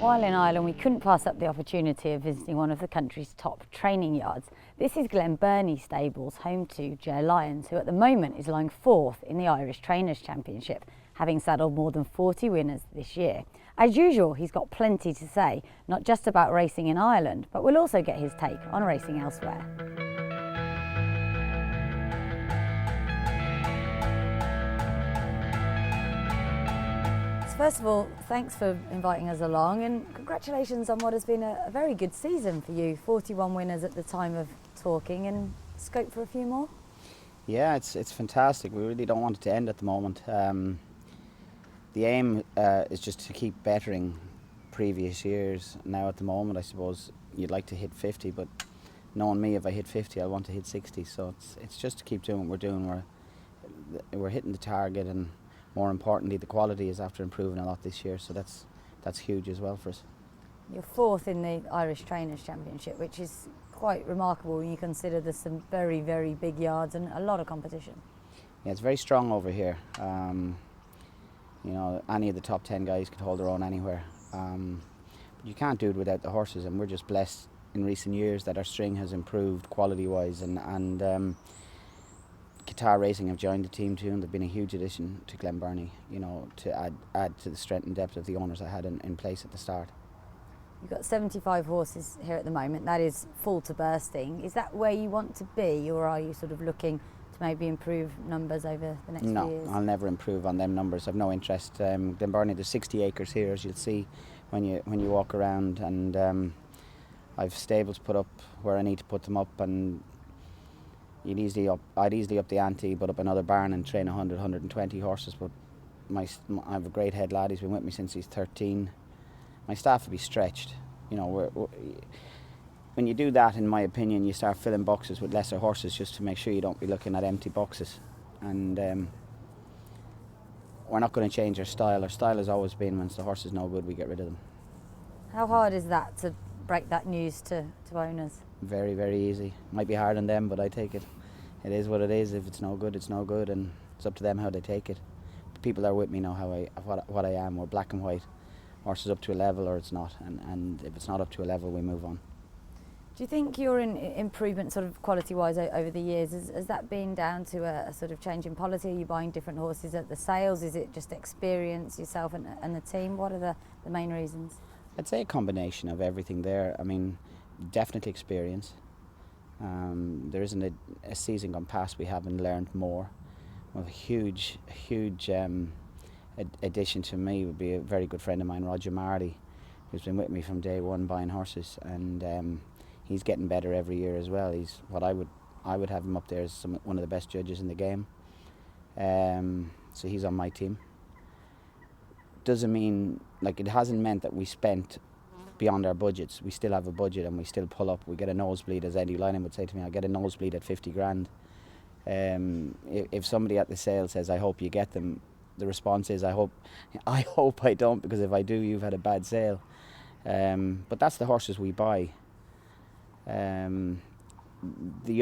While in Ireland, we couldn't pass up the opportunity of visiting one of the country's top training yards. This is Glen Burnie Stables, home to Ger Lyons, who at the moment is lying fourth in the Irish Trainers' Championship, having saddled more than 40 winners this year. As usual, he's got plenty to say, not just about racing in Ireland, but we'll also get his take on racing elsewhere. First of all, thanks for inviting us along, and congratulations on what has been a very good season for you. 41 winners at the time of talking, and scope for a few more? Yeah, it's fantastic. We really don't want it to end at the moment. The aim is just to keep bettering previous years. Now at the moment, I suppose you'd like to hit 50, but knowing me, if I hit 50, I want to hit 60. So it's just to keep doing what we're doing. We're hitting the target, and more importantly, the quality is after improving a lot this year, so that's huge as well for us. You're fourth in the Irish Trainers' Championship, which is quite remarkable when you consider there's some very, very big yards and a lot of competition. Yeah, it's very strong over here. You know, any of the top 10 guys could hold their own anywhere. But you can't do it without the horses, and we're just blessed in recent years that our string has improved quality-wise, and Qatar Racing have joined the team too, and they've been a huge addition to Glen Burnie, you know, to add to the strength and depth of the owners I had in place at the start. You've got 75 horses here at the moment. That is full to bursting. Is that where you want to be, or are you sort of looking to maybe improve numbers over the next few years? No, I'll never improve on them numbers. I've no interest. Glen Burnie, there's 60 acres here, as you'll see when you walk around, and I've stables put up where I need to put them up, and I'd easily up the ante, put up another barn and train 100, 120 horses. But I have a great head lad. He's been with me since he's 13. My staff will be stretched. You know, when you do that, in my opinion, you start filling boxes with lesser horses just to make sure you don't be looking at empty boxes. And we're not going to change our style. Our style has always been, once the horse is no good, we get rid of them. How hard is that to break that news to owners? Very, very easy. Might be hard on them, but I take it. It is what it is. If it's no good, it's no good, and it's up to them how they take it. The people that are with me know what I am. We're black and white. Horse is up to a level or it's not, and if it's not up to a level, we move on. Do you think your improvement, sort of quality-wise, over the years, has that been down to a sort of change in policy? Are you buying different horses at the sales? Is it just experience yourself and the team? What are the main reasons? I'd say a combination of everything there. I mean, definitely experience. There isn't a season gone past we haven't learned more. Well, a huge addition to me would be a very good friend of mine, Roger Marley, who's been with me from day one buying horses, and he's getting better every year as well. He's what I would have him up there as one of the best judges in the game. So he's on my team. Doesn't mean, like, it hasn't meant that we spent beyond our budgets. We still have a budget and we still pull up. We get a nosebleed, as Eddie Lyons would say to me, I get a nosebleed at 50 grand. If somebody at the sale says, I hope you get them, the response is, I hope I don't, because if I do, you've had a bad sale. But that's the horses we buy. The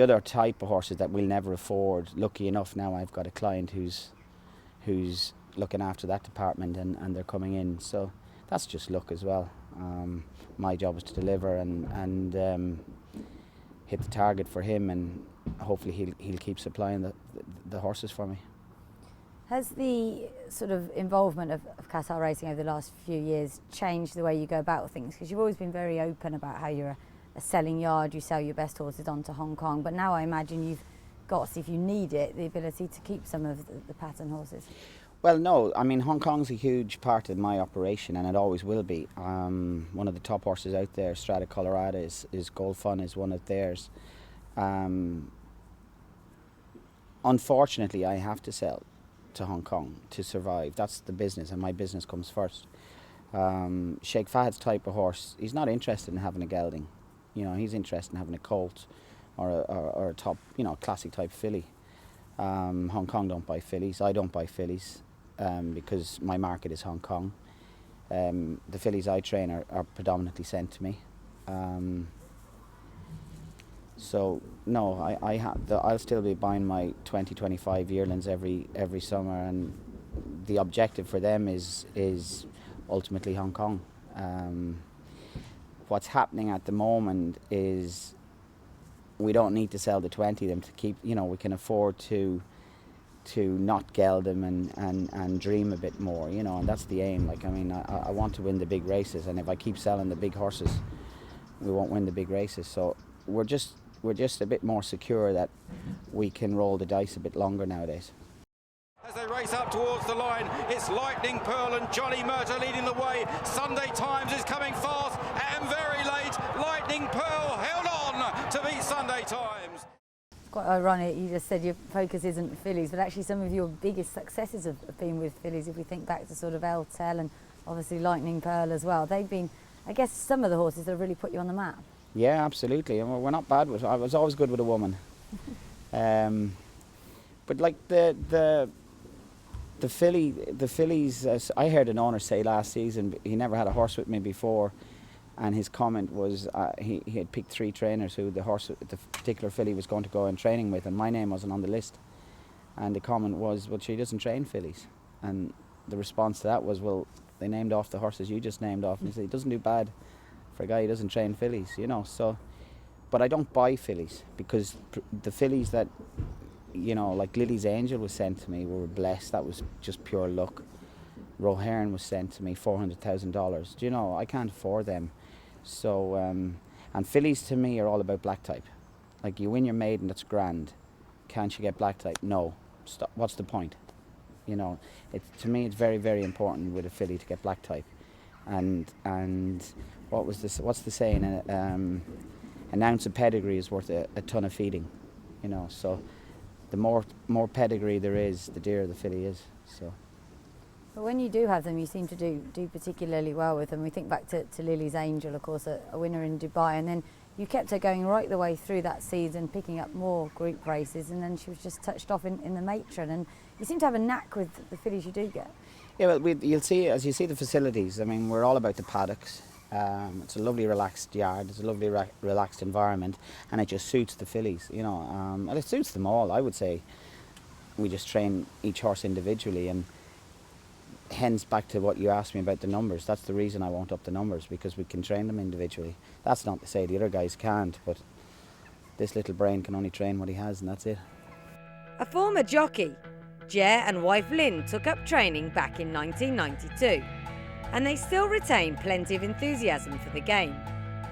other type of horses that we'll never afford, lucky enough now I've got a client who's looking after that department, and they're coming in, so that's just luck as well. My job is to deliver and hit the target for him, and hopefully he'll keep supplying the horses for me. Has the sort of involvement of Qatar Racing over the last few years changed the way you go about things? Because you've always been very open about how you're a selling yard, you sell your best horses on to Hong Kong, but now I imagine you've got, if you need it, the ability to keep some of the pattern horses. Well, no, I mean, Hong Kong's a huge part of my operation, and it always will be. One of the top horses out there, Strata Colorado, is Gold Fun, is one of theirs. Unfortunately, I have to sell to Hong Kong to survive. That's the business, and my business comes first. Sheikh Fahad's type of horse, he's not interested in having a gelding. You know, he's interested in having a colt or a top, you know, classic type filly. Hong Kong don't buy fillies. I don't buy fillies because my market is Hong Kong. The fillies I train are predominantly sent to me. So no, I'll still be buying my 20-25 yearlings every summer, and the objective for them is ultimately Hong Kong. What's happening at the moment is we don't need to sell the 20 of them to keep, we can afford to not geld them and dream a bit more, and that's the aim. I want to win the big races, and if I keep selling the big horses, we won't win the big races. So we're just a bit more secure that we can roll the dice a bit longer nowadays. As they race up towards the line, it's Lightning Pearl and Johnny Murter leading the way. Sunday Times is coming fast and very late. Lightning Pearl held on to beat Sunday Times. It's quite ironic, you just said your focus isn't fillies, but actually some of your biggest successes have been with fillies. If we think back to sort of El Tel and obviously Lightning Pearl as well, they've been, I guess, some of the horses that have really put you on the map. Yeah, absolutely. And we're not bad with. I was always good with a woman. But like the fillies, I heard an owner say last season, he never had a horse with me before, and his comment was he had picked 3 trainers who the particular filly was going to go in training with, and my name wasn't on the list. And the comment was, well, she doesn't train fillies. And the response to that was, well, they named off the horses you just named off. And he said, he doesn't do bad for a guy who doesn't train fillies, so. But I don't buy fillies, because the fillies that, like Lily's Angel was sent to me, we were blessed. That was just pure luck. Rohairn was sent to me, $400,000. I can't afford them. So, and fillies to me are all about black type. Like, you win your maiden, that's grand. Can't you get black type? No. Stop. What's the point? To me, it's very, very important with a filly to get black type. And what's the saying? An ounce of pedigree is worth a ton of feeding. So the more pedigree there is, the dearer the filly is. So. But when you do have them, you seem to do particularly well with them. We think back to Lily's Angel, of course, a winner in Dubai, and then you kept her going right the way through that season, picking up more group races, and then she was just touched off in the matron. And you seem to have a knack with the fillies you do get. Yeah, well, you'll see, as you see the facilities, we're all about the paddocks. It's a lovely relaxed yard, it's a lovely relaxed environment, and it just suits the fillies, and it suits them all. I would say we just train each horse individually, and hence back to what you asked me about the numbers. That's the reason I won't up the numbers, because we can train them individually. That's not to say the other guys can't, but this little brain can only train what he has, and that's it. A former jockey, Ger and wife Lynn took up training back in 1992. And they still retain plenty of enthusiasm for the game,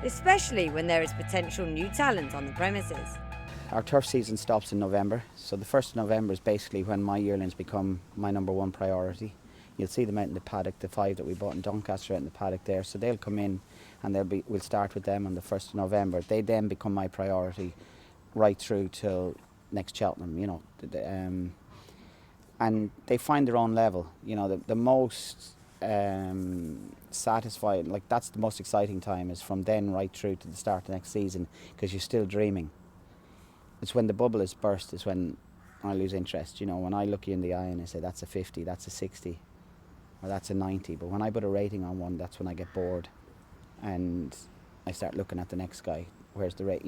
especially when there is potential new talent on the premises. Our turf season stops in November, so the 1st of November is basically when my yearlings become my #1 priority. You'll see them out in the paddock, the 5 that we bought in Doncaster out in the paddock there, so they'll come in and we'll start with them on the 1st of November. They then become my priority right through till next Cheltenham, and they find their own level. The most satisfied, like, that's the most exciting time, is from then right through to the start of next season, because you're still dreaming. It's when the bubble is burst is when I lose interest. When I look you in the eye and I say that's a 50, that's a 60, or that's a 90, but when I put a rating on one, that's when I get bored and I start looking at the next guy. Where's the rate?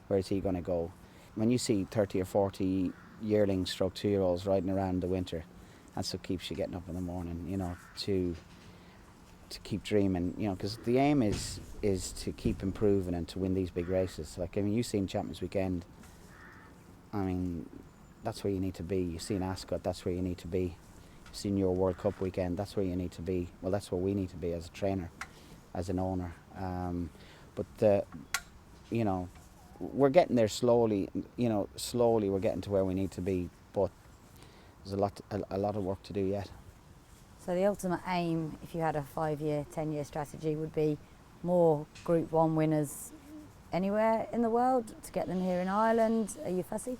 Where's he going to go? When you see 30 or 40 yearlings stroke 2-year-olds riding around the winter, that's what keeps you getting up in the morning, to keep dreaming, because the aim is to keep improving and to win these big races. You've seen Champions Weekend. That's where you need to be. You've seen Ascot, that's where you need to be. You've seen your World Cup weekend, that's where you need to be. Well, that's where we need to be as a trainer, as an owner. But we're getting there slowly. Slowly we're getting to where we need to be, but there's a lot of work to do yet. So the ultimate aim, if you had a 5-year, 10-year strategy, would be more Group 1 winners anywhere in the world, to get them here in Ireland. Are you fussy?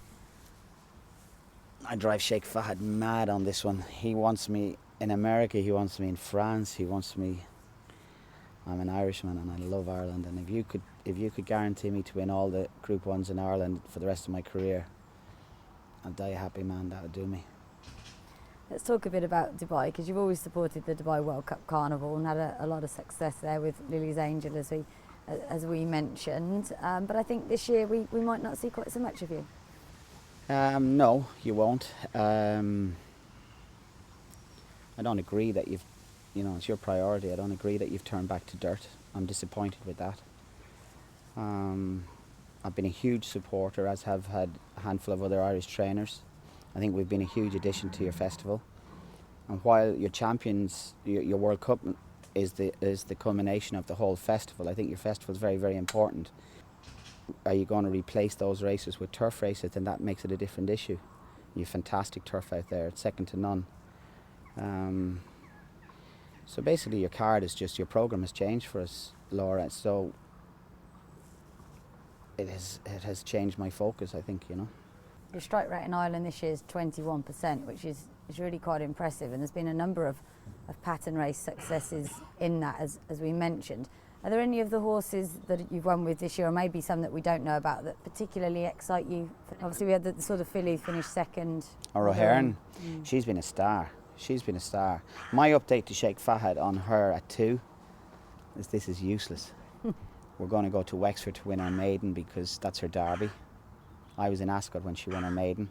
I drive Sheikh Fahad mad on this one. He wants me in America, he wants me in France, he wants me... I'm an Irishman and I love Ireland, and if you could guarantee me to win all the Group 1s in Ireland for the rest of my career, I'd die a happy man. That would do me. Let's talk a bit about Dubai, because you've always supported the Dubai World Cup Carnival and had a lot of success there with Lily's Angel, as we mentioned. But I think this year we might not see quite so much of you. No, you won't. I don't agree that you know, it's your priority. I don't agree that you've turned back to dirt. I'm disappointed with that. I've been a huge supporter, as have had a handful of other Irish trainers. I think we've been a huge addition to your festival. And while your champions, your World Cup is the culmination of the whole festival, I think your festival is very, very important. Are you going to replace those races with turf races? Then that makes it a different issue. You have fantastic turf out there, it's second to none. So basically your card is just, your programme has changed for us, Laura, so it has changed my focus, I think, you know. Your strike rate in Ireland this year is 21%, which is really quite impressive, and there's been a number of pattern race successes in that, as we mentioned. Are there any of the horses that you've won with this year, or maybe some that we don't know about, that particularly excite you? Obviously we had the sort of filly finish second. Or O'Hearn, she's been a star. She's been a star. My update to Sheikh Fahad on her at 2 is this is useless. We're going to go to Wexford to win our maiden because that's her derby. I was in Ascot when she won her maiden.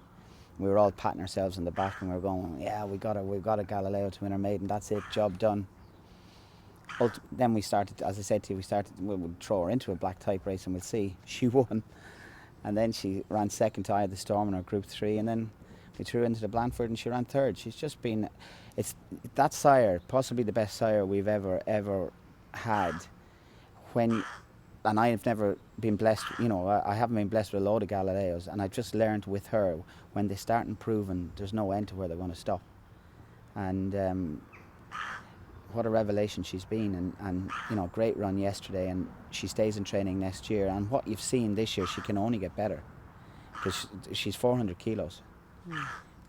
We were all patting ourselves on the back and we were going, yeah, we got a Galileo to win her maiden. That's it, job done. Then we started, as I said to you, we would throw her into a black type race and we'll see. She won. And then she ran second to Eye of the Storm in her Group 3, and then we threw her into the Blandford and she ran third. She's just been, it's that sire, possibly the best sire we've ever had. And I've never been blessed, you know, I haven't been blessed with a load of Galileos, and I've just learned with her, when they start improving, there's no end to where they're going to stop. And what a revelation she's been, and you know, great run yesterday, and she stays in training next year. And what you've seen this year, she can only get better, because she's 400 kilos.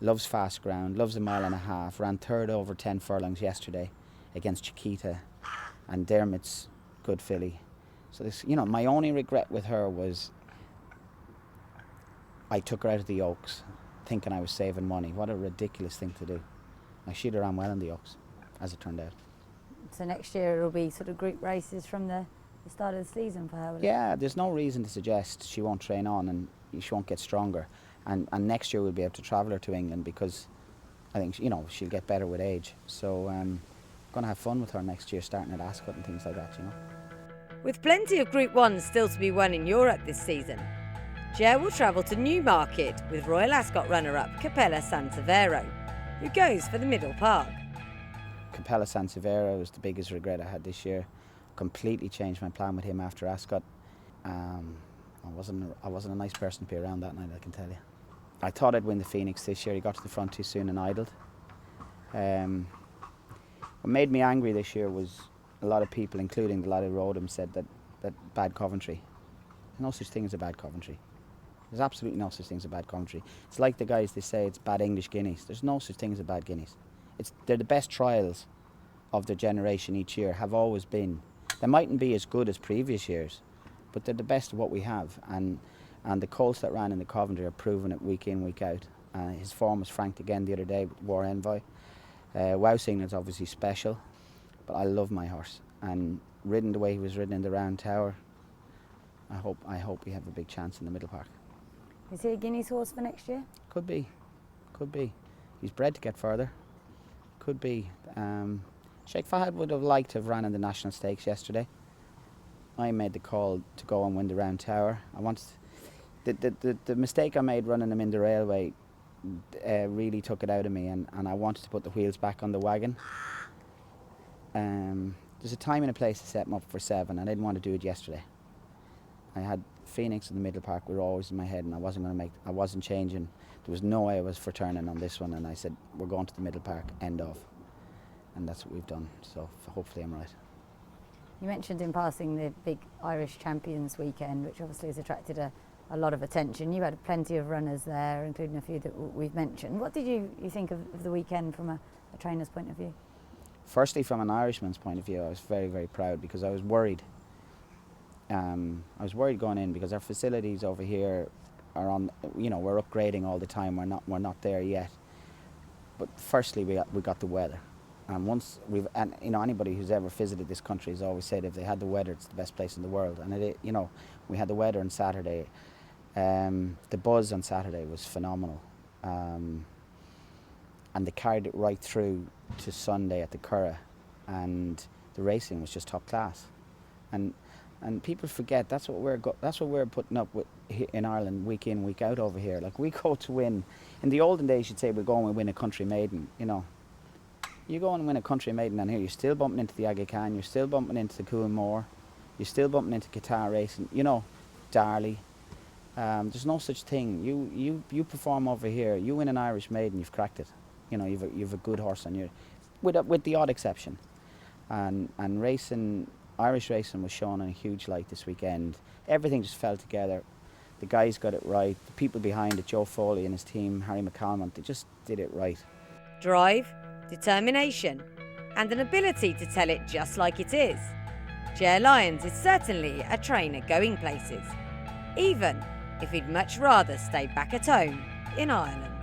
Loves fast ground, loves a mile and a half, ran third over 10 furlongs yesterday against Chiquita and Dermot's good filly. So this, you know, my only regret with her was I took her out of the Oaks thinking I was saving money. What a ridiculous thing to do. Now, she'd have ran well in the Oaks, as it turned out. So next year it'll be sort of group races from the start of the season for her, will it? Yeah, there's no reason to suggest she won't train on and she won't get stronger. And next year we'll be able to travel her to England, because I think, you know, she'll get better with age. So I'm going to have fun with her next year, starting at Ascot and things like that, you know. With plenty of Group 1s still to be won in Europe this season, Ger will travel to Newmarket with Royal Ascot runner-up Capella Sansevero, who goes for the Middle Park. Capella Sansevero was the biggest regret I had this year. Completely changed my plan with him after Ascot. I wasn't a nice person to be around that night, I can tell you. I thought I'd win the Phoenix this year. He got to the front too soon and idled. What made me angry this year was a lot of people, including the lad who rode him, said that bad Coventry. There's no such thing as a bad Coventry. There's absolutely no such thing as a bad Coventry. It's like the guys, they say it's bad English Guineas. There's no such thing as a bad Guineas. They're the best trials of their generation each year, have always been. They mightn't be as good as previous years, but they're the best of what we have. And the colts that ran in the Coventry are proving it week in, week out. His form was franked again the other day with War Envoy. Wow Signal's obviously special, but I love my horse. And ridden the way he was ridden in the Round Tower, I hope we have a big chance in the Middle Park. Is he a Guineas horse for next year? Could be. He's bred to get further. Could be. Sheikh Fahad would have liked to have ran in the National Stakes yesterday. I made the call to go and win the Round Tower. The mistake I made running him in the Railway really took it out of me, and I wanted to put the wheels back on the wagon. There's a time and a place to set him up for 7. I didn't want to do it yesterday. I had Phoenix in the Middle Park were always in my head, and I wasn't changing. There was no way I was for turning on this one, and I said, we're going to the Middle Park, end of. And that's what we've done, so hopefully I'm right. You mentioned in passing the big Irish Champions weekend, which obviously has attracted a lot of attention. You had plenty of runners there, including a few that we've mentioned. What did you think of the weekend from a trainer's point of view? Firstly, from an Irishman's point of view, I was very, very proud, because I was worried. I was worried going in, because our facilities over here are on, you know, we're upgrading all the time. We're not there yet. But firstly, we got the weather. And you know, anybody who's ever visited this country has always said if they had the weather, it's the best place in the world. And you know, we had the weather on Saturday. The buzz on Saturday was phenomenal. And they carried it right through to Sunday at the Curragh. and the racing was just top class. And people forget that's what we're putting up with in Ireland week in, week out over here. Like, we go to win. In the olden days, you'd say we're going to win a country maiden. You know, you go and win a country maiden, and here you're still bumping into the Aga Khan, you're still bumping into the Coolmore, you're still bumping into Qatar racing. You know, Darley. There's no such thing. You perform over here. You win an Irish maiden, you've cracked it. You know, you've a good horse on you, with the odd exception. And racing, Irish racing was shown in a huge light this weekend. Everything just fell together. The guys got it right. The people behind it, Joe Foley and his team, Harry McCalmont, they just did it right. Drive, determination, and an ability to tell it just like it is. Ger Lyons is certainly a trainer going places, even if he'd much rather stay back at home in Ireland.